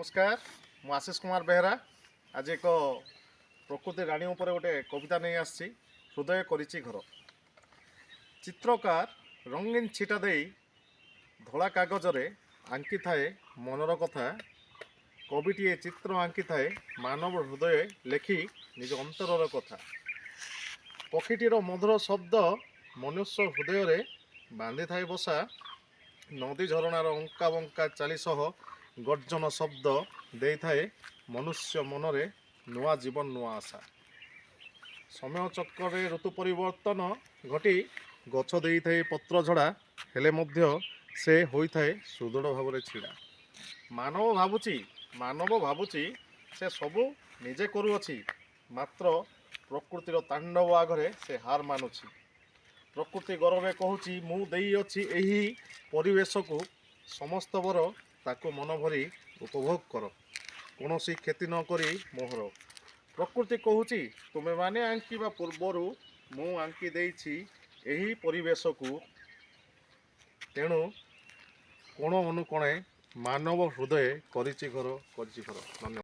नमस्कार मु आशीष कुमार बेहरा आज एक प्रकृति राणी उपर गोटे कविता नहीं आसी हृदय करिछि घर। चित्रकार रंगीन छिटा दे धला कागज रे आंकी थाए मनर कथा। कविटीए चित्र आंकी थाए मानव हृदय लेखि निज अंतरर कथा। पक्षीटीर मधुर शब्द मनुष्य हृदय रे बांधि थाए बसा। नदी झरणार अंका बंका चाली सह गर्जन शब्द दे थाए मनुष्य मनरे नुआ जीवन नुआ आशा। समय चक्र ऋतु परिवर्तन घटी गछ दे थाए पत्र झड़ा हेले मध्य से होई थाए सुदृढ़ भाव छिड़ा। मानव भावुची से सबू निजे करुअछि, मात्र प्रकृतिर तांडव आगरे से हार मानुछि। प्रकृति गौरवे कहूची मु देई अछि एही परिवेश को समस्त बर ताको मन भरी उपभोग कर, कौनसी क्षति न करी मोहर। प्रकृति कहूची तुमे माने आंकिबा पूर्वरु मु आंकी देइछि एही परिवेश को, तेणु कोण अनुकोणे मानव हृदय करिछि घर। धन्यवाद।